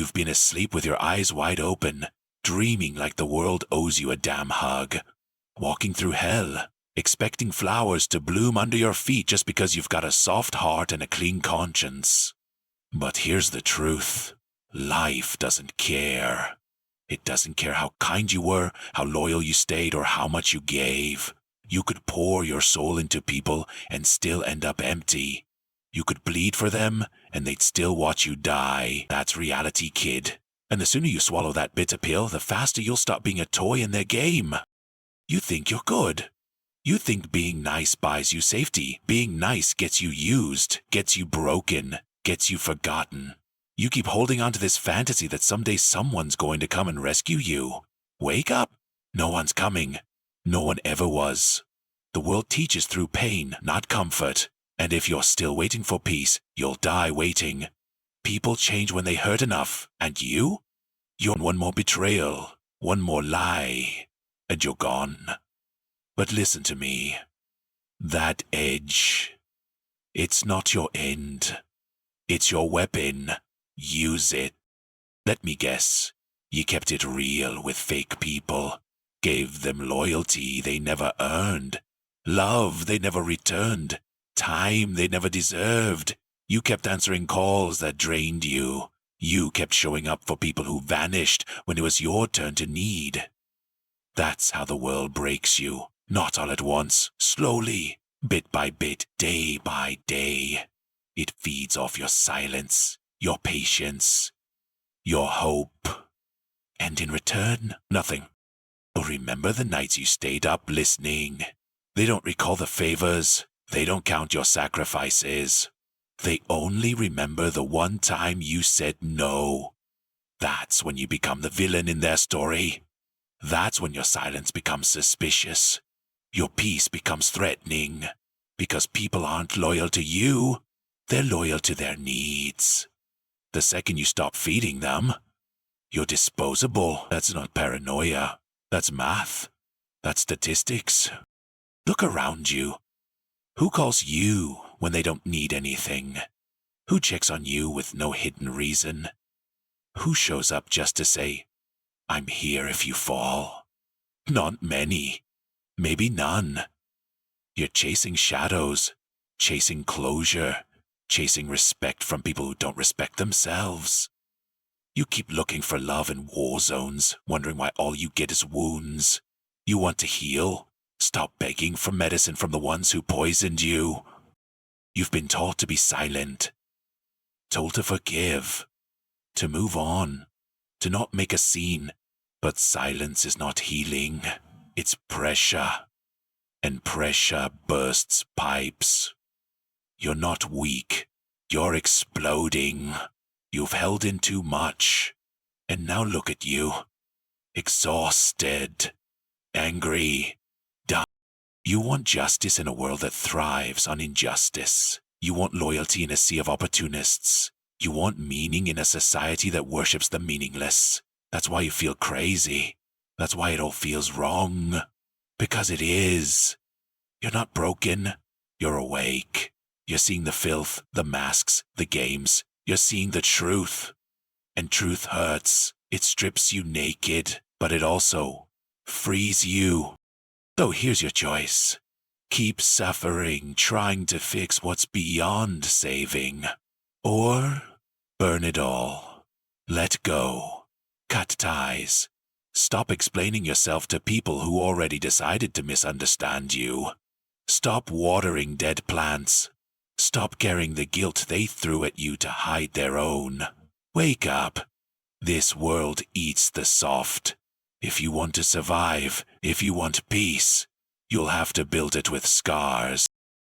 You've been asleep with your eyes wide open, dreaming like the world owes you a damn hug. Walking through hell, expecting flowers to bloom under your feet just because you've got a soft heart and a clean conscience. But here's the truth. Life doesn't care. It doesn't care how kind you were, how loyal you stayed, or how much you gave. You could pour your soul into people and still end up empty. You could bleed for them, and they'd still watch you die. That's reality, kid. And the sooner you swallow that bitter pill, the faster you'll stop being a toy in their game. You think you're good. You think being nice buys you safety. Being nice gets you used, gets you broken, gets you forgotten. You keep holding on to this fantasy that someday someone's going to come and rescue you. Wake up. No one's coming. No one ever was. The world teaches through pain, not comfort. And if you're still waiting for peace, you'll die waiting. People change when they hurt enough. And you? You're one more betrayal, one more lie, and you're gone. But listen to me. That edge, it's not your end. It's your weapon. Use it. Let me guess. You kept it real with fake people. Gave them loyalty they never earned. Love they never returned. Time they never deserved. You kept answering calls that drained you. You kept showing up for people who vanished when it was your turn to need. That's how the world breaks you. Not all at once, slowly, bit by bit, day by day. It feeds off your silence, your patience, your hope. And in return, nothing. Oh, remember the nights you stayed up listening. They don't recall the favors. They don't count your sacrifices. They only remember the one time you said no. That's when you become the villain in their story. That's when your silence becomes suspicious. Your peace becomes threatening. Because people aren't loyal to you. They're loyal to their needs. The second you stop feeding them, you're disposable. That's not paranoia. That's math. That's statistics. Look around you. Who calls you when they don't need anything? Who checks on you with no hidden reason? Who shows up just to say, I'm here if you fall? Not many. Maybe none. You're chasing shadows, chasing closure, chasing respect from people who don't respect themselves. You keep looking for love in war zones, wondering why all you get is wounds. You want to heal? Stop begging for medicine from the ones who poisoned you. You've been taught to be silent, told to forgive, to move on, to not make a scene. But silence is not healing. It's pressure. And pressure bursts pipes. You're not weak. You're exploding. You've held in too much. And now look at you. Exhausted. Angry. Done. You want justice in a world that thrives on injustice. You want loyalty in a sea of opportunists. You want meaning in a society that worships the meaningless. That's why you feel crazy. That's why it all feels wrong. Because it is. You're not broken. You're awake. You're seeing the filth, the masks, the games. You're seeing the truth. And truth hurts. It strips you naked, but it also frees you. So here's your choice. Keep suffering, trying to fix what's beyond saving. Or burn it all. Let go. Cut ties. Stop explaining yourself to people who already decided to misunderstand you. Stop watering dead plants. Stop carrying the guilt they threw at you to hide their own. Wake up. This world eats the soft. If you want to survive, if you want peace, you'll have to build it with scars.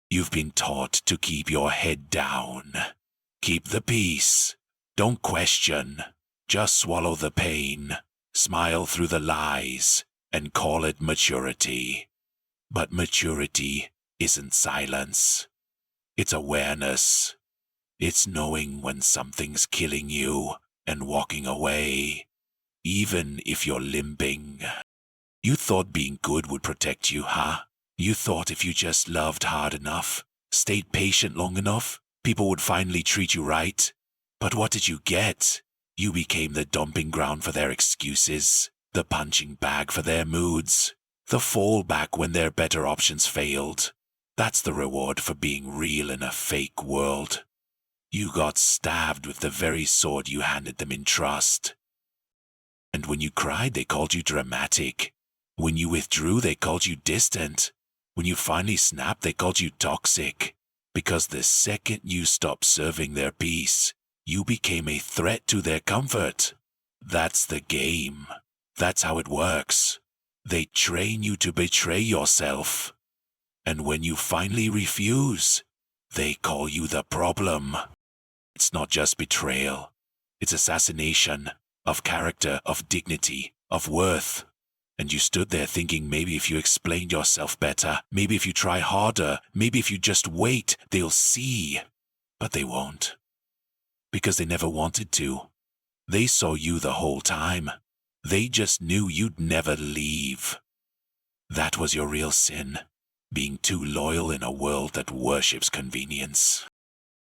You've been taught to keep your head down. Keep the peace. Don't question. Just swallow the pain. Smile through the lies and call it maturity. But maturity isn't silence. It's awareness. It's knowing when something's killing you and walking away, even if you're limping. You thought being good would protect you, huh? You thought if you just loved hard enough, stayed patient long enough, people would finally treat you right. But what did you get? You became the dumping ground for their excuses, the punching bag for their moods, the fallback when their better options failed. That's the reward for being real in a fake world. You got stabbed with the very sword you handed them in trust. And when you cried, they called you dramatic. When you withdrew, they called you distant. When you finally snapped, they called you toxic. Because the second you stopped serving their peace, you became a threat to their comfort. That's the game. That's how it works. They train you to betray yourself. And when you finally refuse, they call you the problem. It's not just betrayal. It's assassination of character, of dignity, of worth. And you stood there thinking maybe if you explained yourself better, maybe if you try harder, maybe if you just wait, they'll see. But they won't. Because they never wanted to. They saw you the whole time. They just knew you'd never leave. That was your real sin, being too loyal in a world that worships convenience.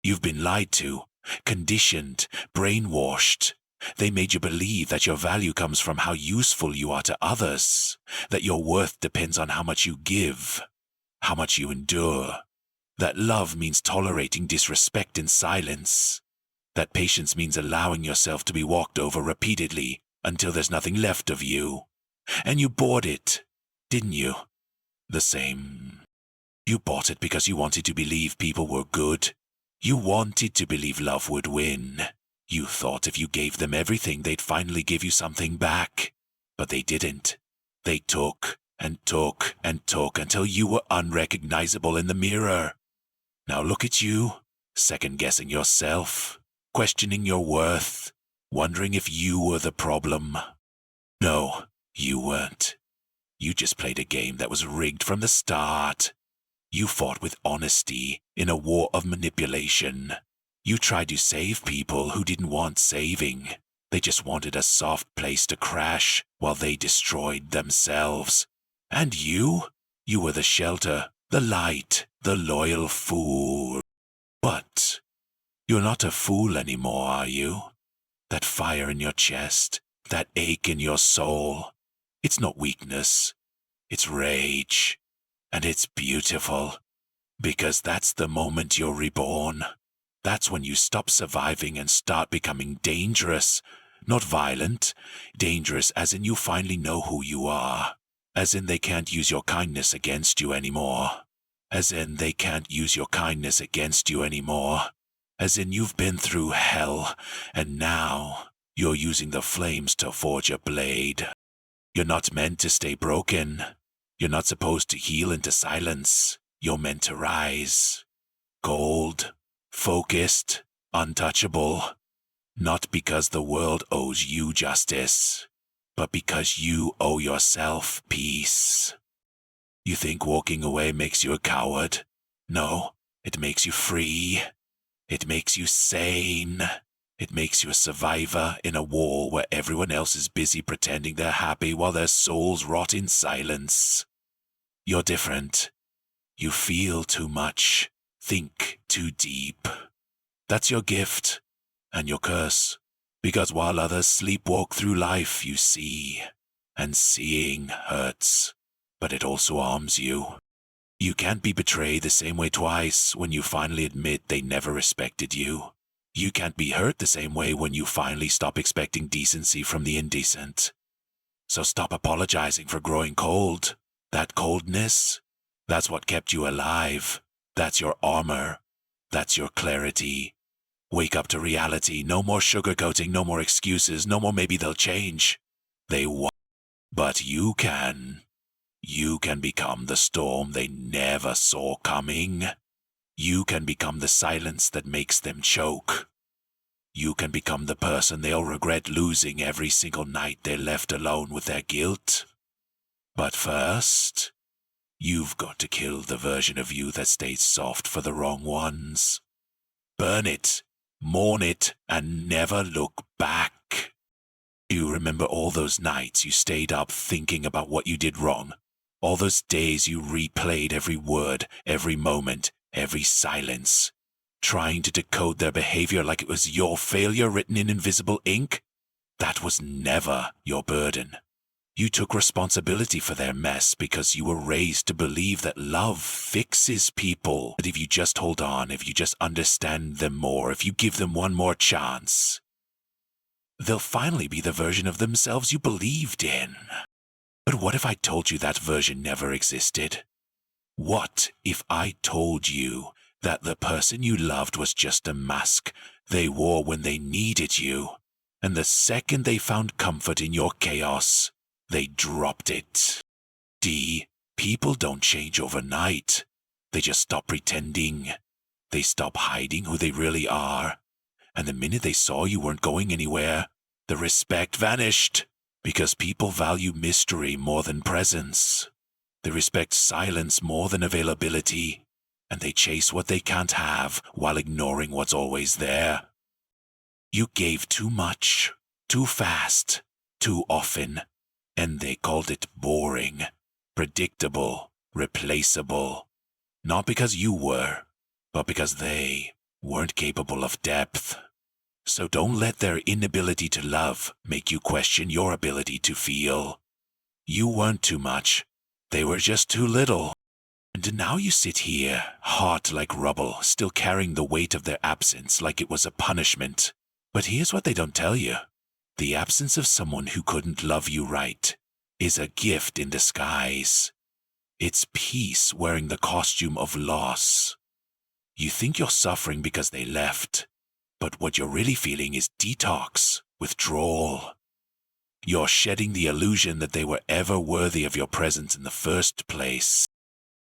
You've been lied to, conditioned, brainwashed. They made you believe that your value comes from how useful you are to others, that your worth depends on how much you give, how much you endure, that love means tolerating disrespect in silence, that patience means allowing yourself to be walked over repeatedly until there's nothing left of you. And you bought it, didn't you? The same. You bought it because you wanted to believe people were good. You wanted to believe love would win. You thought if you gave them everything, they'd finally give you something back. But they didn't. They took and took and took until you were unrecognizable in the mirror. Now look at you, second-guessing yourself, questioning your worth, wondering if you were the problem. No, you weren't. You just played a game that was rigged from the start. You fought with honesty in a war of manipulation. You tried to save people who didn't want saving. They just wanted a soft place to crash while they destroyed themselves. And you were the shelter, the light, the loyal fool. But you're not a fool anymore, are you? That fire in your chest, that ache in your soul, it's not weakness, it's rage. And it's beautiful, because that's the moment you're reborn. That's when you stop surviving and start becoming dangerous. Not violent, dangerous as in you finally know who you are. As in they can't use your kindness against you anymore. As in they can't use your kindness against you anymore. As in you've been through hell, and now you're using the flames to forge a blade. You're not meant to stay broken. You're not supposed to heal into silence. You're meant to rise. Cold, focused, untouchable. Not because the world owes you justice, but because you owe yourself peace. You think walking away makes you a coward? No, it makes you free. It makes you sane. It makes you a survivor in a war where everyone else is busy pretending they're happy while their souls rot in silence. You're different. You feel too much, think too deep. That's your gift and your curse, because while others sleepwalk through life, you see, and seeing hurts, but it also arms you. You can't be betrayed the same way twice when you finally admit they never respected you. You can't be hurt the same way when you finally stop expecting decency from the indecent. So stop apologizing for growing cold. That coldness, that's what kept you alive. That's your armor. That's your clarity. Wake up to reality. No more sugarcoating, no more excuses, no more maybe they'll change. They won't. But you can. You can become the storm they never saw coming. You can become the silence that makes them choke. You can become the person they'll regret losing every single night they're left alone with their guilt. But first, you've got to kill the version of you that stayed soft for the wrong ones. Burn it, mourn it, and never look back. Do you remember all those nights you stayed up thinking about what you did wrong? All those days you replayed every word, every moment, every silence. trying to decode their behavior like it was your failure written in invisible ink. That was never your burden. You took responsibility for their mess because you were raised to believe that love fixes people. That if you just hold on, if you just understand them more, if you give them one more chance, they'll finally be the version of themselves you believed in. But what if I told you that version never existed? What if I told you that the person you loved was just a mask they wore when they needed you, and the second they found comfort in your chaos, they dropped it? D, people don't change overnight. They just stop pretending. They stop hiding who they really are. And the minute they saw you weren't going anywhere, the respect vanished. Because people value mystery more than presence. They respect silence more than availability. And they chase what they can't have while ignoring what's always there. You gave too much, too fast, too often. And they called it boring, predictable, replaceable. Not because you were, but because they weren't capable of depth. So don't let their inability to love make you question your ability to feel. You weren't too much. They were just too little. And now you sit here, hot like rubble, still carrying the weight of their absence like it was a punishment. But here's what they don't tell you. The absence of someone who couldn't love you right is a gift in disguise. It's peace wearing the costume of loss. You think you're suffering because they left, but what you're really feeling is detox, withdrawal. You're shedding the illusion that they were ever worthy of your presence in the first place.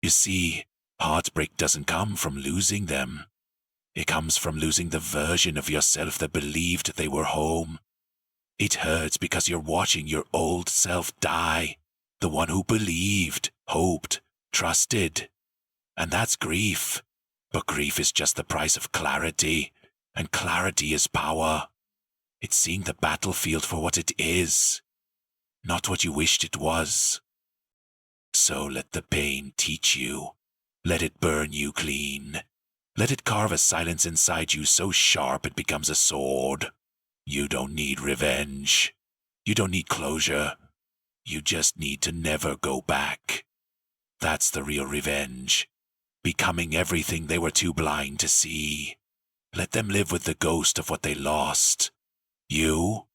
You see, heartbreak doesn't come from losing them. It comes from losing the version of yourself that believed they were home. It hurts because you're watching your old self die, the one who believed, hoped, trusted. And that's grief. But grief is just the price of clarity, and clarity is power. It's seeing the battlefield for what it is, not what you wished it was. So let the pain teach you. Let it burn you clean. Let it carve a silence inside you so sharp it becomes a sword. You don't need revenge. You don't need closure. You just need to never go back. That's the real revenge. Becoming everything they were too blind to see. Let them live with the ghost of what they lost. You've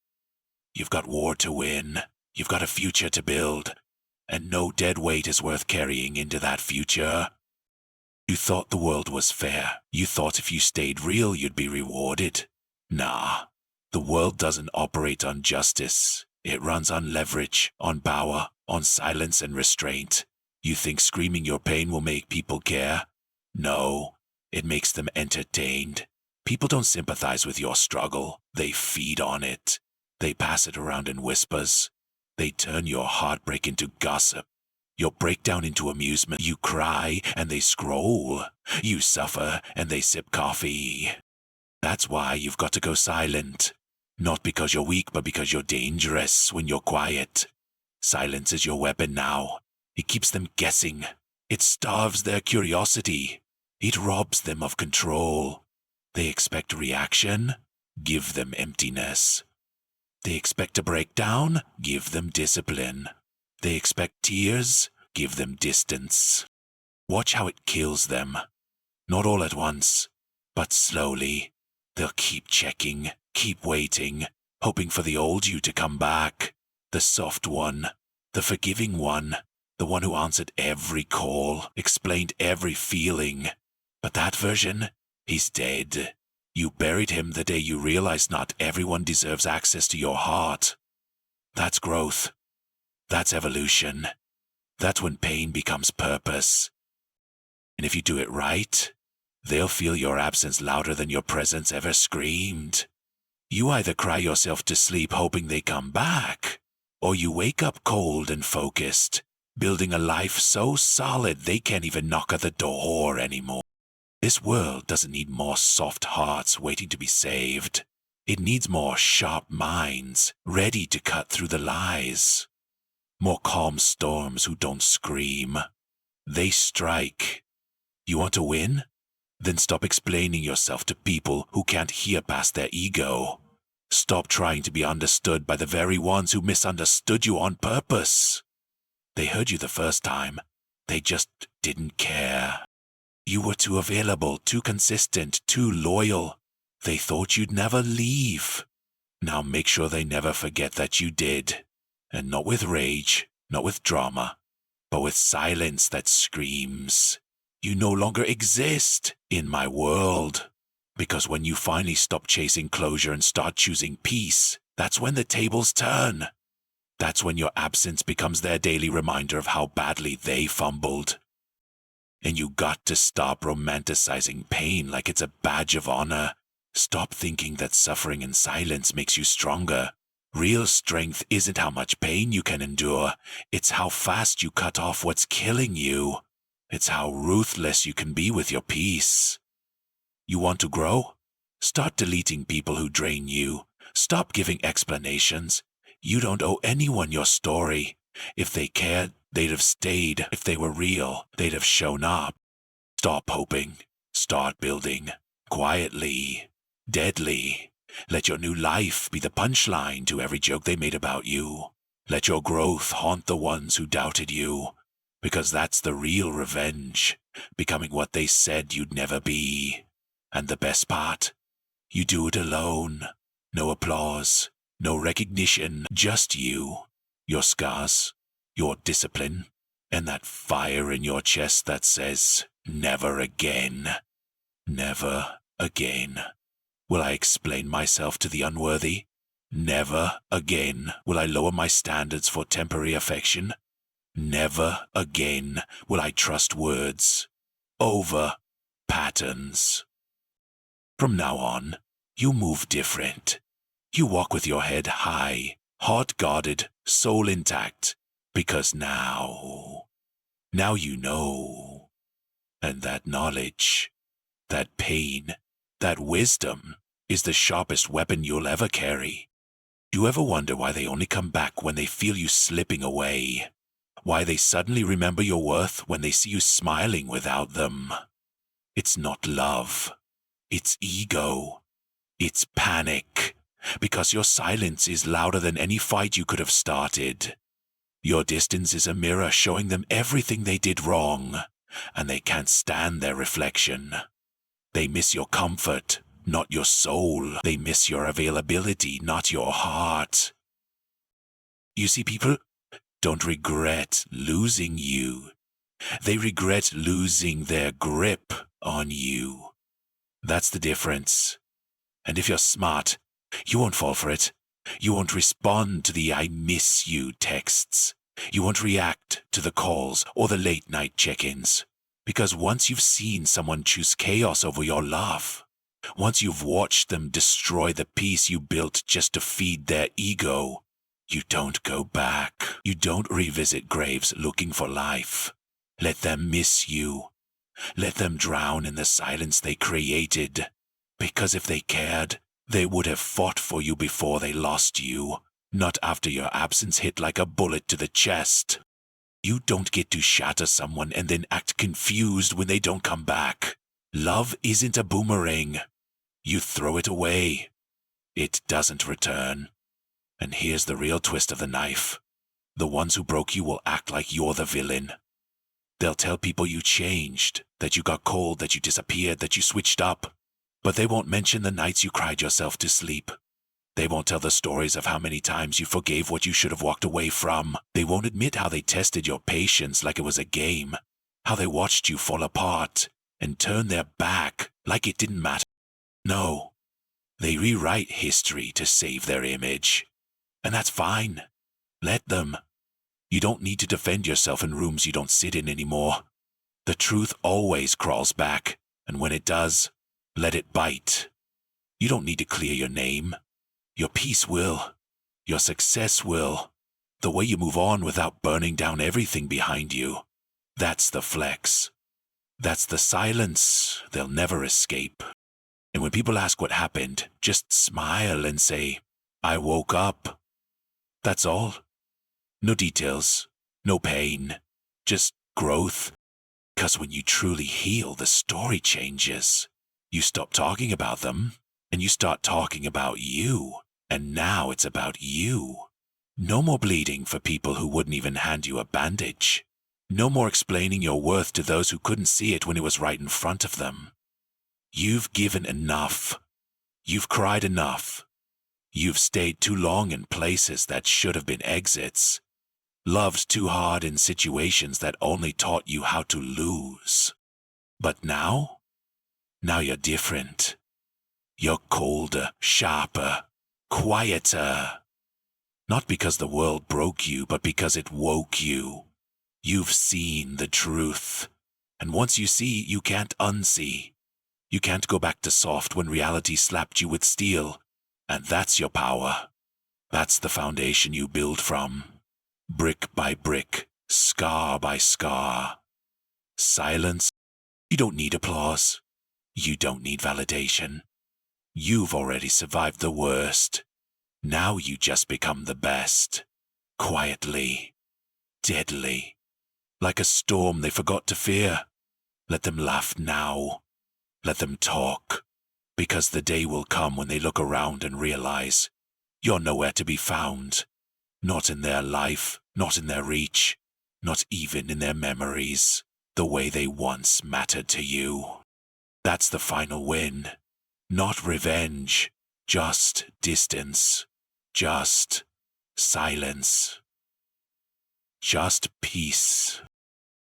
got war to win. You've got a future to build. And no dead weight is worth carrying into that future. You thought the world was fair. You thought if you stayed real, you'd be rewarded. Nah. The world doesn't operate on justice. It runs on leverage, on power, on silence and restraint. You think screaming your pain will make people care? No, it makes them entertained. People don't sympathize with your struggle. They feed on it. They pass it around in whispers. They turn your heartbreak into gossip. Your breakdown into amusement. You cry and they scroll. You suffer and they sip coffee. That's why you've got to go silent. Not because you're weak, but because you're dangerous when you're quiet. Silence is your weapon now. It keeps them guessing. It starves their curiosity. It robs them of control. They expect reaction. Give them emptiness. They expect a breakdown. Give them discipline. They expect tears. Give them distance. Watch how it kills them. Not all at once, but slowly. They'll keep checking. Keep waiting, hoping for the old you to come back. The soft one, the forgiving one, the one who answered every call, explained every feeling. But that version, he's dead. You buried him the day you realized not everyone deserves access to your heart. That's growth. That's evolution. That's when pain becomes purpose. And if you do it right, they'll feel your absence louder than your presence ever screamed. You either cry yourself to sleep hoping they come back, or you wake up cold and focused, building a life so solid they can't even knock at the door anymore. This world doesn't need more soft hearts waiting to be saved. It needs more sharp minds ready to cut through the lies. More calm storms who don't scream. They strike. You want to win? Then stop explaining yourself to people who can't hear past their ego. Stop trying to be understood by the very ones who misunderstood you on purpose. They heard you the first time. They just didn't care. You were too available, too consistent, too loyal. They thought you'd never leave. Now make sure they never forget that you did. And not with rage, not with drama, but with silence that screams, "You no longer exist in my world." Because when you finally stop chasing closure and start choosing peace, that's when the tables turn. That's when your absence becomes their daily reminder of how badly they fumbled. And you got to stop romanticizing pain like it's a badge of honor. Stop thinking that suffering in silence makes you stronger. Real strength isn't how much pain you can endure. It's how fast you cut off what's killing you. It's how ruthless you can be with your peace. You want to grow? Start deleting people who drain you. Stop giving explanations. You don't owe anyone your story. If they cared, they'd have stayed. If they were real, they'd have shown up. Stop hoping. Start building. Quietly. Deadly. Let your new life be the punchline to every joke they made about you. Let your growth haunt the ones who doubted you. Because that's the real revenge. Becoming what they said you'd never be. And the best part? You do it alone. No applause. No recognition. Just you. Your scars. Your discipline. And that fire in your chest that says, "Never again. Never again. Will I explain myself to the unworthy? Never again will I lower my standards for temporary affection. Never again will I trust words over patterns." From now on, you move different. You walk with your head high, heart guarded, soul intact, because now you know. And that knowledge, that pain, that wisdom is the sharpest weapon you'll ever carry. You ever wonder why they only come back when they feel you slipping away? Why they suddenly remember your worth when they see you smiling without them? It's not love. It's ego. It's panic. Because your silence is louder than any fight you could have started. Your distance is a mirror showing them everything they did wrong, and they can't stand their reflection. They miss your comfort, not your soul. They miss your availability, not your heart. You see, people don't regret losing you. They regret losing their grip on you. That's the difference. And if you're smart, you won't fall for it. You won't respond to the "I miss you" texts. You won't react to the calls or the late-night check-ins. Because once you've seen someone choose chaos over your love, once you've watched them destroy the peace you built just to feed their ego, you don't go back. You don't revisit graves looking for life. Let them miss you. Let them drown in the silence they created. Because if they cared, they would have fought for you before they lost you, not after your absence hit like a bullet to the chest. You don't get to shatter someone and then act confused when they don't come back. Love isn't a boomerang. You throw it away. It doesn't return. And here's the real twist of the knife. The ones who broke you will act like you're the villain. They'll tell people you changed, that you got cold, that you disappeared, that you switched up. But they won't mention the nights you cried yourself to sleep. They won't tell the stories of how many times you forgave what you should have walked away from. They won't admit how they tested your patience like it was a game. How they watched you fall apart and turn their back like it didn't matter. No, they rewrite history to save their image. And that's fine. Let them. You don't need to defend yourself in rooms you don't sit in anymore. The truth always crawls back, and when it does, let it bite. You don't need to clear your name. Your peace will. Your success will. The way you move on without burning down everything behind you. That's the flex. That's the silence they'll never escape. And when people ask what happened, just smile and say, "I woke up." That's all. No details. No pain. Just growth. 'Cause when you truly heal, the story changes. You stop talking about them, and you start talking about you. And now it's about you. No more bleeding for people who wouldn't even hand you a bandage. No more explaining your worth to those who couldn't see it when it was right in front of them. You've given enough. You've cried enough. You've stayed too long in places that should have been exits. Loved too hard in situations that only taught you how to lose. But now you're different. You're colder, sharper, quieter. Not because the world broke you, but because it woke you. You've seen the truth. And once you see, you can't unsee. You can't go back to soft when reality slapped you with steel. And that's your power. That's the foundation you build from. Brick by brick, scar by scar. Silence. You don't need applause. You don't need validation. You've already survived the worst. Now you just become the best. Quietly. Deadly. Like a storm they forgot to fear. Let them laugh now. Let them talk. Because the day will come when they look around and realize you're nowhere to be found. Not in their life, not in their reach, not even in their memories, the way they once mattered to you. That's the final win. Not revenge, just distance, just silence, just peace.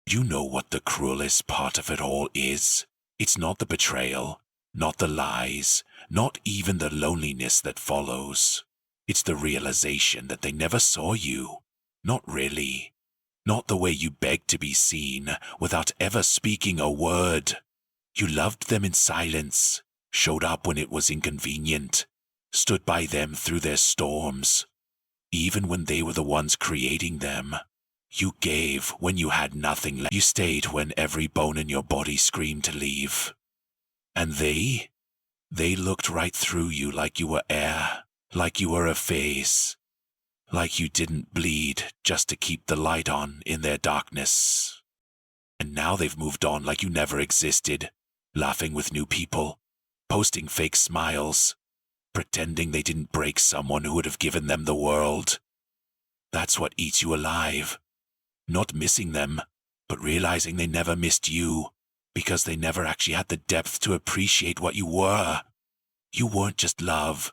You know what the cruelest part of it all is. It's not the betrayal, not the lies, not even the loneliness that follows. It's the realization that they never saw you. Not really. Not the way you begged to be seen, without ever speaking a word. You loved them in silence, showed up when it was inconvenient, stood by them through their storms. Even when they were the ones creating them. You gave when you had nothing left. You stayed when every bone in your body screamed to leave. And they looked right through you like you were air. Like you were a face. Like you didn't bleed just to keep the light on in their darkness. And now they've moved on like you never existed, laughing with new people, posting fake smiles, pretending they didn't break someone who would have given them the world. That's what eats you alive. Not missing them, but realizing they never missed you, because they never actually had the depth to appreciate what you were. You weren't just love.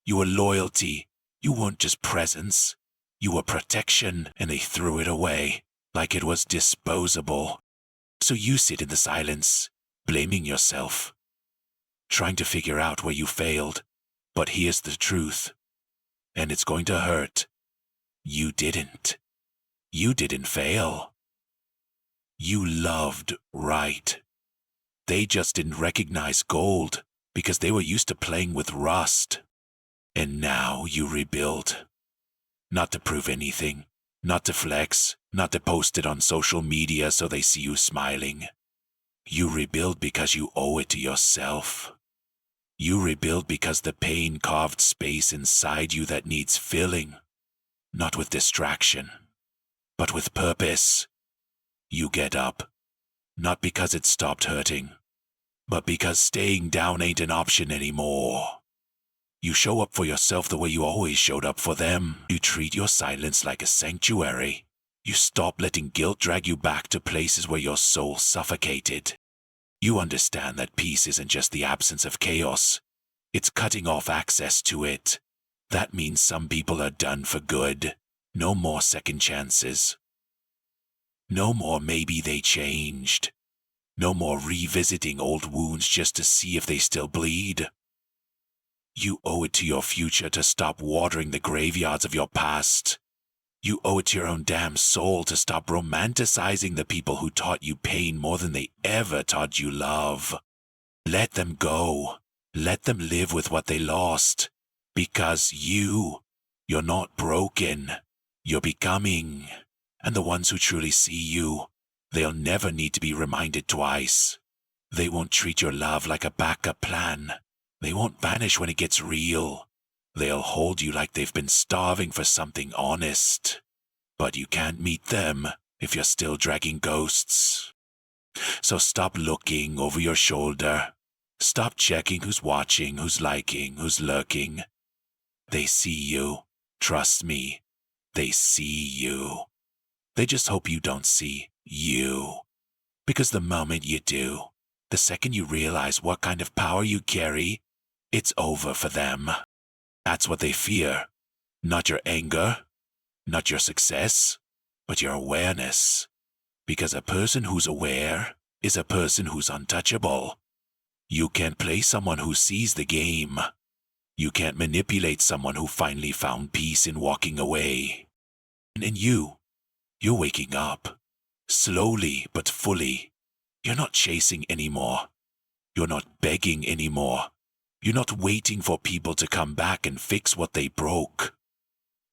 You were loyalty. You weren't just presence. You were protection, and they threw it away like it was disposable. So you sit in the silence, blaming yourself, trying to figure out where you failed. But here's the truth, and it's going to hurt. You didn't. You didn't fail. You loved right. They just didn't recognize gold because they were used to playing with rust. And now you rebuild. Not to prove anything, not to flex, not to post it on social media so they see you smiling. You rebuild because you owe it to yourself. You rebuild because the pain carved space inside you that needs filling. Not with distraction, but with purpose. You get up, not because it stopped hurting, but because staying down ain't an option anymore. You show up for yourself the way you always showed up for them. You treat your silence like a sanctuary. You stop letting guilt drag you back to places where your soul suffocated. You understand that peace isn't just the absence of chaos. It's cutting off access to it. That means some people are done for good. No more second chances. No more maybe they changed. No more revisiting old wounds just to see if they still bleed. You owe it to your future to stop watering the graveyards of your past. You owe it to your own damn soul to stop romanticizing the people who taught you pain more than they ever taught you love. Let them go. Let them live with what they lost. Because you're not broken. You're becoming. And the ones who truly see you, they'll never need to be reminded twice. They won't treat your love like a backup plan. They won't vanish when it gets real. They'll hold you like they've been starving for something honest. But you can't meet them if you're still dragging ghosts. So stop looking over your shoulder. Stop checking who's watching, who's liking, who's lurking. They see you. Trust me. They see you. They just hope you don't see you. Because the moment you do, the second you realize what kind of power you carry, it's over for them. That's what they fear. Not your anger, not your success, but your awareness. Because a person who's aware is a person who's untouchable. You can't play someone who sees the game. You can't manipulate someone who finally found peace in walking away. And you're waking up. Slowly but fully. You're not chasing anymore. You're not begging anymore. You're not waiting for people to come back and fix what they broke.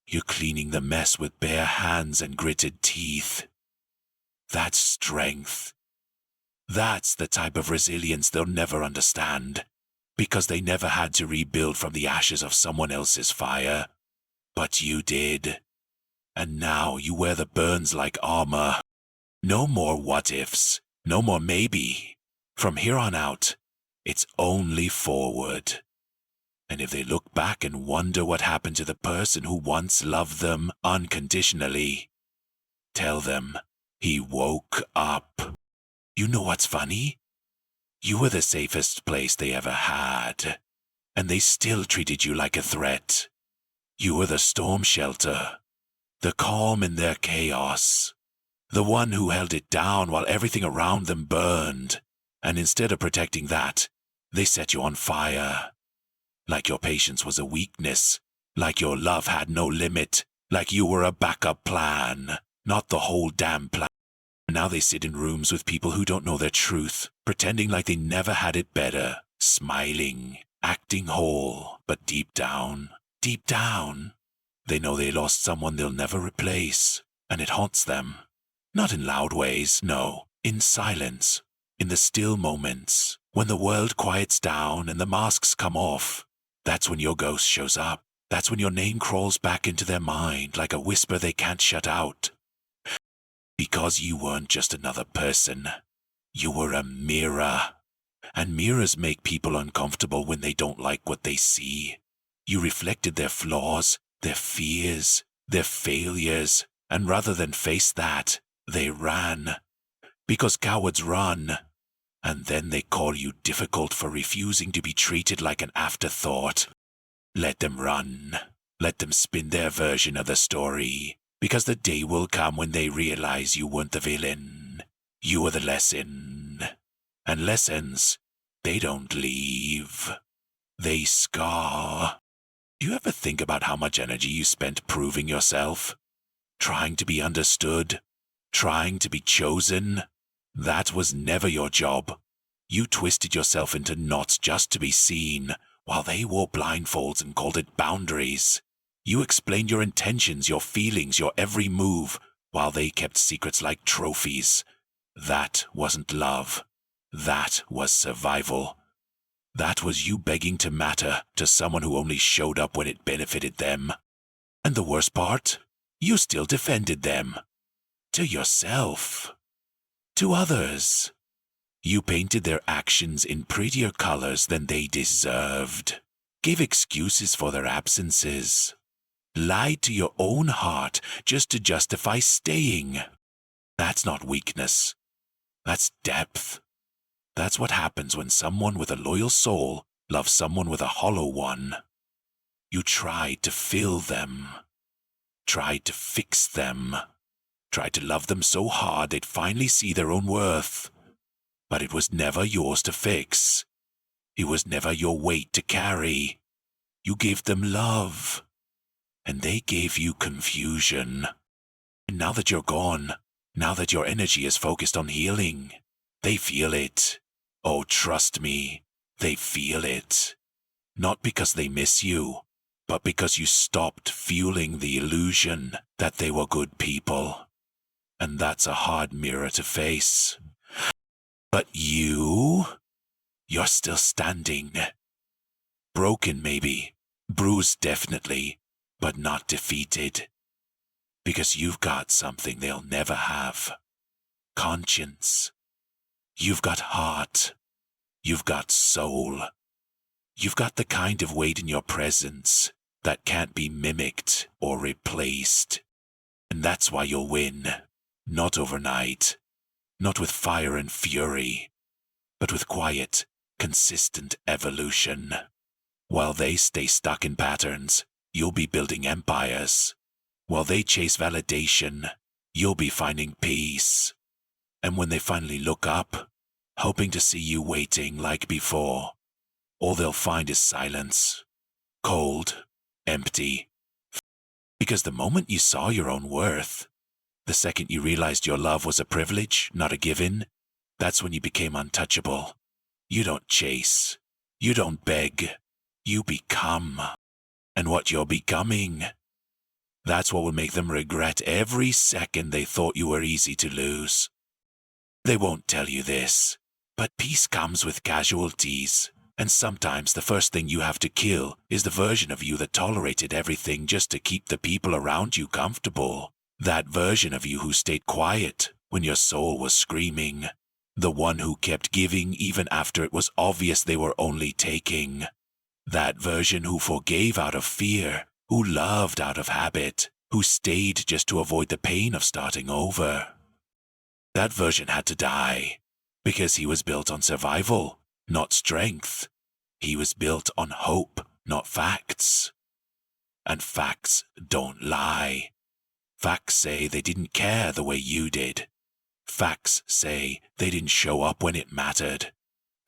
You're cleaning the mess with bare hands and gritted teeth. That's strength. That's the type of resilience they'll never understand, because they never had to rebuild from the ashes of someone else's fire. But you did. And now you wear the burns like armor. No more what-ifs. No more maybe. From here on out, it's only forward. And if they look back and wonder what happened to the person who once loved them unconditionally, tell them he woke up. You know what's funny? You were the safest place they ever had, and they still treated you like a threat. You were the storm shelter, the calm in their chaos, the one who held it down while everything around them burned, and instead of protecting that, they set you on fire. Like your patience was a weakness, like your love had no limit, like you were a backup plan, not the whole damn plan. Now they sit in rooms with people who don't know their truth, pretending like they never had it better, smiling, acting whole, but deep down, they know they lost someone they'll never replace, and it haunts them. Not in loud ways, no, in silence, in the still moments, when the world quiets down and the masks come off. That's when your ghost shows up. That's when your name crawls back into their mind like a whisper they can't shut out. Because you weren't just another person. You were a mirror. And mirrors make people uncomfortable when they don't like what they see. You reflected their flaws, their fears, their failures, and rather than face that, they ran. Because cowards run. And then they call you difficult for refusing to be treated like an afterthought. Let them run. Let them spin their version of the story. Because the day will come when they realize you weren't the villain. You were the lesson. And lessons, they don't leave. They scar. Do you ever think about how much energy you spent proving yourself? Trying to be understood? Trying to be chosen? That was never your job. You twisted yourself into knots just to be seen, while they wore blindfolds and called it boundaries. You explained your intentions, your feelings, your every move, while they kept secrets like trophies. That wasn't love. That was survival. That was you begging to matter to someone who only showed up when it benefited them. And the worst part? You still defended them. To yourself. To others. You painted their actions in prettier colors than they deserved. Gave excuses for their absences. Lied to your own heart just to justify staying. That's not weakness. That's depth. That's what happens when someone with a loyal soul loves someone with a hollow one. You tried to fill them. Tried to fix them. Tried to love them so hard they'd finally see their own worth. But it was never yours to fix. It was never your weight to carry. You gave them love. And they gave you confusion. And now that you're gone, now that your energy is focused on healing, they feel it. Oh, trust me, they feel it. Not because they miss you, but because you stopped fueling the illusion that they were good people. And that's a hard mirror to face. But you're still standing. Broken maybe, bruised definitely, but not defeated. Because you've got something they'll never have. Conscience. You've got heart. You've got soul. You've got the kind of weight in your presence that can't be mimicked or replaced. And that's why you'll win. Not overnight. Not with fire and fury. But with quiet, consistent evolution. While they stay stuck in patterns, you'll be building empires. While they chase validation, you'll be finding peace. And when they finally look up, hoping to see you waiting like before, all they'll find is silence. Cold, empty. Because the moment you saw your own worth, the second you realized your love was a privilege, not a given, that's when you became untouchable. You don't chase. You don't beg. You become. And what you're becoming, that's what will make them regret every second they thought you were easy to lose. They won't tell you this, but peace comes with casualties. And sometimes the first thing you have to kill is the version of you that tolerated everything just to keep the people around you comfortable. That version of you who stayed quiet when your soul was screaming. The one who kept giving even after it was obvious they were only taking. That version who forgave out of fear, who loved out of habit, who stayed just to avoid the pain of starting over. That version had to die, because he was built on survival, not strength. He was built on hope, not facts. And facts don't lie. Facts say they didn't care the way you did. Facts say they didn't show up when it mattered.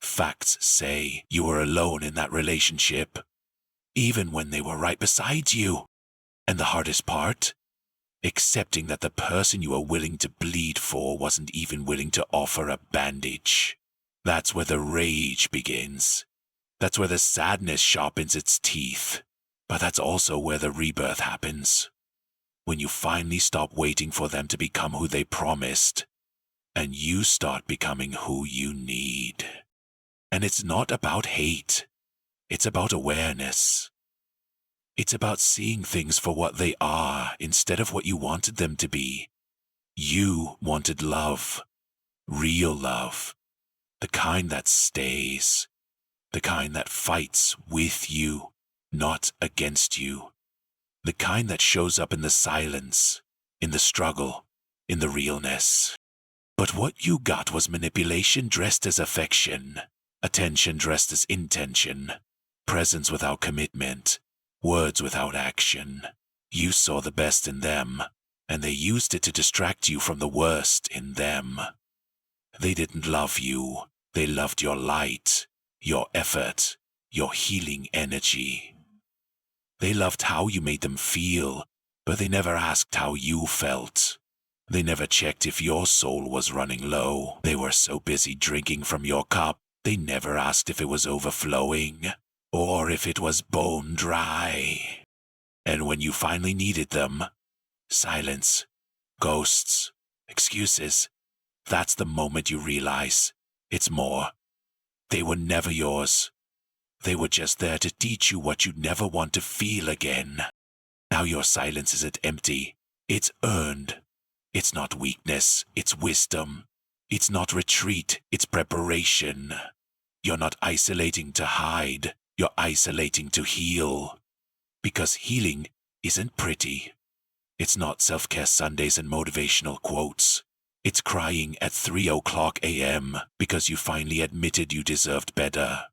Facts say you were alone in that relationship, even when they were right beside you. And the hardest part? Accepting that the person you were willing to bleed for wasn't even willing to offer a bandage. That's where the rage begins. That's where the sadness sharpens its teeth. But that's also where the rebirth happens. When you finally stop waiting for them to become who they promised, and you start becoming who you need. And it's not about hate. It's about awareness. It's about seeing things for what they are instead of what you wanted them to be. You wanted love. Real love. The kind that stays. The kind that fights with you, not against you. The kind that shows up in the silence, in the struggle, in the realness. But what you got was manipulation dressed as affection, attention dressed as intention, presence without commitment, words without action. You saw the best in them, and they used it to distract you from the worst in them. They didn't love you, they loved your light, your effort, your healing energy. They loved how you made them feel, but they never asked how you felt. They never checked if your soul was running low. They were so busy drinking from your cup, they never asked if it was overflowing, or if it was bone dry. And when you finally needed them, silence, ghosts, excuses, that's the moment you realize it's more. They were never yours. They were just there to teach you what you'd never want to feel again. Now your silence isn't empty. It's earned. It's not weakness, it's wisdom. It's not retreat, it's preparation. You're not isolating to hide, you're isolating to heal. Because healing isn't pretty. It's not self-care Sundays and motivational quotes. It's crying at 3:00 a.m. because you finally admitted you deserved better.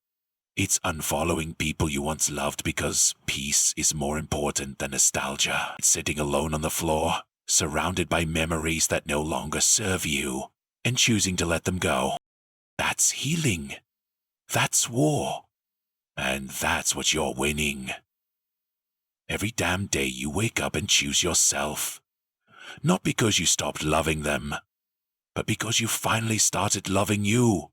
It's unfollowing people you once loved because peace is more important than nostalgia. It's sitting alone on the floor, surrounded by memories that no longer serve you, and choosing to let them go. That's healing. That's war. And that's what you're winning. Every damn day you wake up and choose yourself. Not because you stopped loving them, but because you finally started loving you.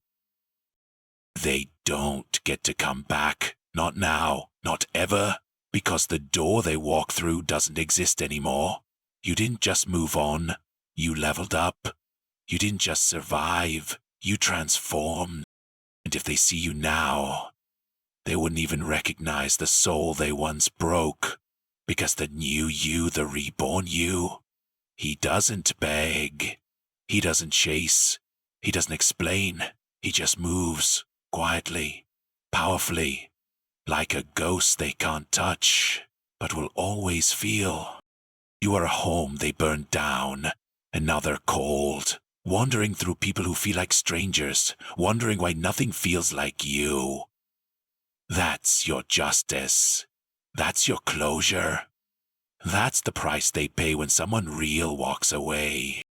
They don't get to come back. Not now, not ever, because the door they walk through doesn't exist anymore. You didn't just move on, you leveled up. You didn't just survive, you transformed. And if they see you now, they wouldn't even recognize the soul they once broke, because the new you, the reborn you, he doesn't beg, he doesn't chase, he doesn't explain. He just moves, quietly, powerfully, like a ghost they can't touch, but will always feel. You are a home they burned down, and now they're cold, wandering through people who feel like strangers, wondering why nothing feels like you. That's your justice. That's your closure. That's the price they pay when someone real walks away.